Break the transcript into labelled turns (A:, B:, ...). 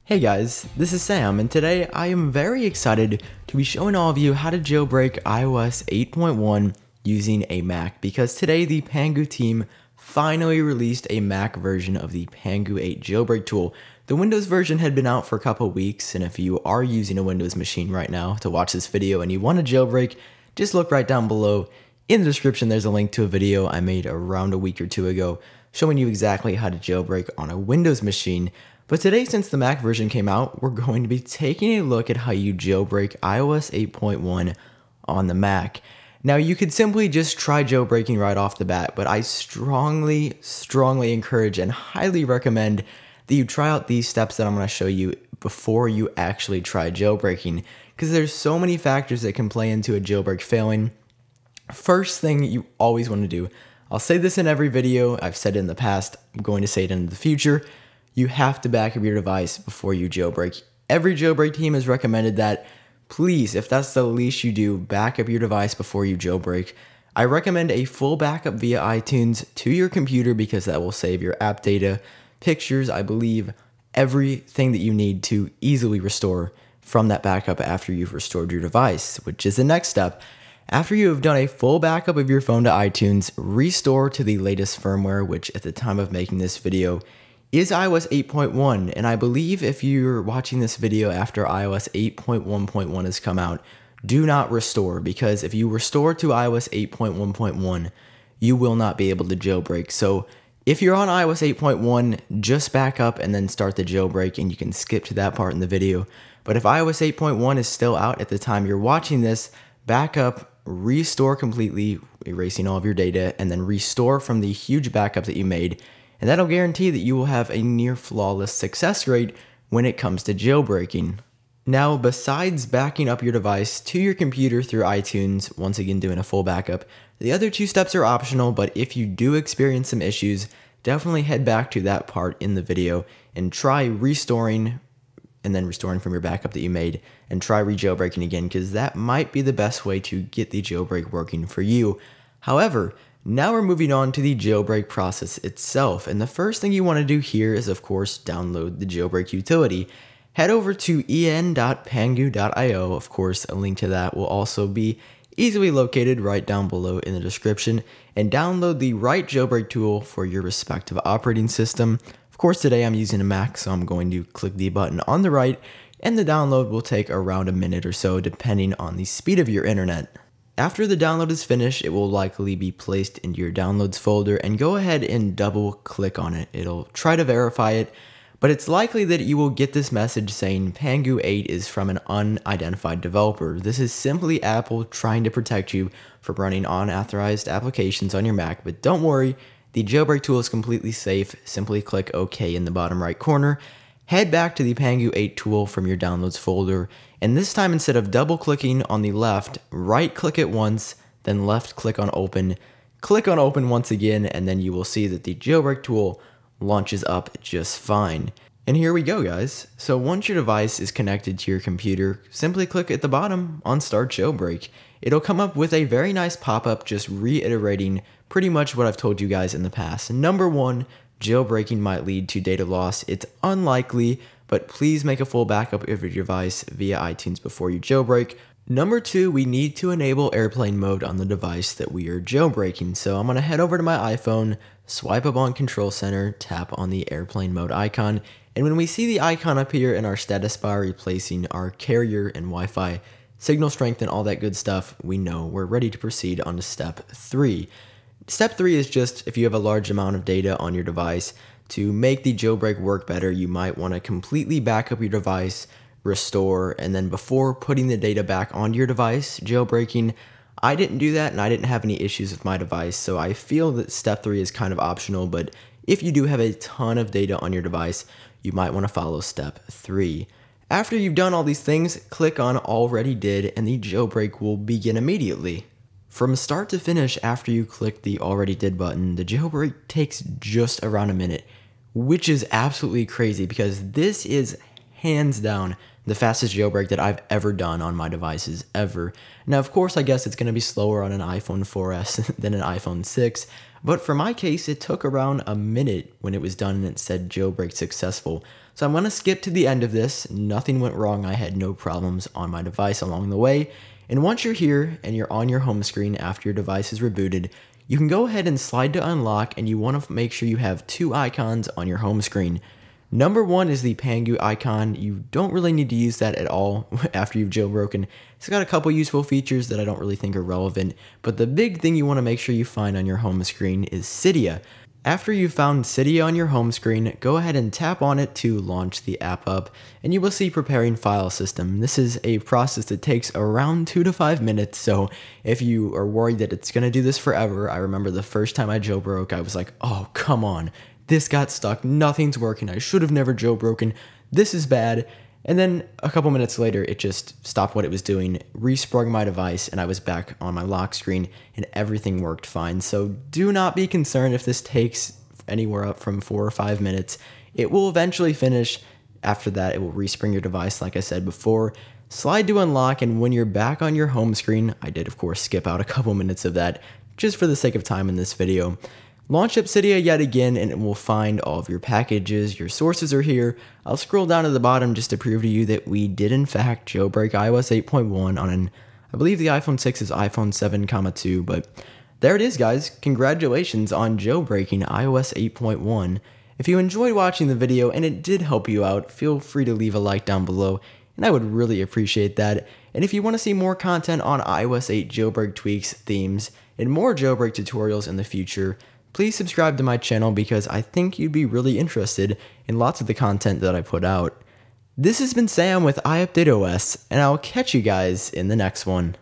A: Hey guys, this is Sam, and today I am very excited to be showing all of you how to jailbreak iOS 8.1 using a Mac, because today the Pangu team finally released a Mac version of the Pangu 8 jailbreak tool. The Windows version had been out for a couple weeks, and if you are using a Windows machine right now to watch this video and you want a jailbreak, just look right down below. In the description there's a link to a video I made around a week or two ago showing you exactly how to jailbreak on a Windows machine. But today, since the Mac version came out, we're going to be taking a look at how you jailbreak iOS 8.1 on the Mac. Now, you could simply just try jailbreaking right off the bat, but I strongly encourage and highly recommend that you try out these steps that I'm going to show you before you actually try jailbreaking, because there's so many factors that can play into a jailbreak failing. First thing you always want to do, I'll say this in every video, I've said it in the past, I'm going to say it in the future, you have to back up your device before you jailbreak. Every jailbreak team has recommended that. Please, if that's the least you do, back up your device before you jailbreak. I recommend a full backup via iTunes to your computer because that will save your app data, pictures, I believe, everything that you need to easily restore from that backup after you've restored your device, which is the next step. After you have done a full backup of your phone to iTunes, restore to the latest firmware, which at the time of making this video is iOS 8.1, and I believe if you're watching this video after iOS 8.1.1 has come out, do not restore, because if you restore to iOS 8.1.1, you will not be able to jailbreak. So if you're on iOS 8.1, just back up and then start the jailbreak, and you can skip to that part in the video. But if iOS 8.1 is still out at the time you're watching this, back up, restore completely, erasing all of your data, and then restore from the huge backup that you made. And that'll guarantee that you will have a near flawless success rate when it comes to jailbreaking. Now, besides backing up your device to your computer through iTunes, once again doing a full backup, the other two steps are optional, but if you do experience some issues, definitely head back to that part in the video and try restoring, and then restoring from your backup that you made, and try re-jailbreaking again, because that might be the best way to get the jailbreak working for you. However, now we're moving on to the jailbreak process itself, and the first thing you want to do here is, of course, download the jailbreak utility. Head over to en.pangu.io, of course, a link to that will also be easily located right down below in the description, and download the right jailbreak tool for your respective operating system. Of course, today I'm using a Mac, so I'm going to click the button on the right, and the download will take around a minute or so, depending on the speed of your internet. After the download is finished, it will likely be placed into your downloads folder, and go ahead and double click on it. It'll try to verify it, but it's likely that you will get this message saying Pangu 8 is from an unidentified developer. This is simply Apple trying to protect you from running unauthorized applications on your Mac, but don't worry, the jailbreak tool is completely safe. Simply click OK in the bottom right corner. Head back to the Pangu 8 tool from your downloads folder, and this time instead of double clicking on the left, right click it once, then left click on open once again, and then you will see that the jailbreak tool launches up just fine. And here we go, guys. So once your device is connected to your computer, simply click at the bottom on Start Jailbreak. It'll come up with a very nice pop-up just reiterating pretty much what I've told you guys in the past. Number one, jailbreaking might lead to data loss. It's unlikely, but please make a full backup of your device via iTunes before you jailbreak. Number two, we need to enable airplane mode on the device that we are jailbreaking. So I'm going to head over to my iPhone, swipe up on Control Center, tap on the airplane mode icon, and when we see the icon appear in our status bar replacing our carrier and Wi-Fi, signal strength and all that good stuff, we know we're ready to proceed on to step 3. Step 3 is just if you have a large amount of data on your device, to make the jailbreak work better, you might want to completely back up your device, restore, and then before putting the data back onto your device, jailbreaking. I didn't do that and I didn't have any issues with my device, so I feel that step 3 is kind of optional, but if you do have a ton of data on your device, you might want to follow step 3. After you've done all these things, click on Already Did and the jailbreak will begin immediately. From start to finish, after you click the Already Did button, the jailbreak takes just around a minute, which is absolutely crazy because this is hands down the fastest jailbreak that I've ever done on my devices ever. Now, of course, I guess it's going to be slower on an iPhone 4S than an iPhone 6, But for my case, it took around a minute when it was done and it said jailbreak successful. So I'm going to skip to the end of this. Nothing went wrong. I had no problems on my device along the way. And once you're here and you're on your home screen after your device is rebooted, you can go ahead and slide to unlock, and you want to make sure you have two icons on your home screen. Number one is the Pangu icon. You don't really need to use that at all after you've jailbroken. It's got a couple useful features that I don't really think are relevant, but the big thing you want to make sure you find on your home screen is Cydia. After you've found Cydia on your home screen, go ahead and tap on it to launch the app up, and you will see preparing file system. This is a process that takes around 2 to 5 minutes, so if you are worried that it's going to do this forever, I remember the first time I jailbroke, I was like, oh, come on. This got stuck, nothing's working, I should have never jailbroken, this is bad. And then a couple minutes later, it just stopped what it was doing, resprung my device, and I was back on my lock screen, and everything worked fine. So do not be concerned if this takes anywhere up from 4 or 5 minutes. It will eventually finish. After that, it will respring your device, like I said before. Slide to unlock, and when you're back on your home screen, I did of course skip out a couple minutes of that, just for the sake of time in this video. Launch up Cydia yet again, and it will find all of your packages. Your sources are here. I'll scroll down to the bottom just to prove to you that we did in fact jailbreak iOS 8.1 on an, I believe the iPhone 6 is iPhone 7,2, but there it is, guys. Congratulations on jailbreaking iOS 8.1. If you enjoyed watching the video and it did help you out, feel free to leave a like down below, and I would really appreciate that. And if you want to see more content on iOS 8 jailbreak tweaks, themes, and more jailbreak tutorials in the future, please subscribe to my channel because I think you'd be really interested in lots of the content that I put out. This has been Sam with iUpdateOS, and I'll catch you guys in the next one.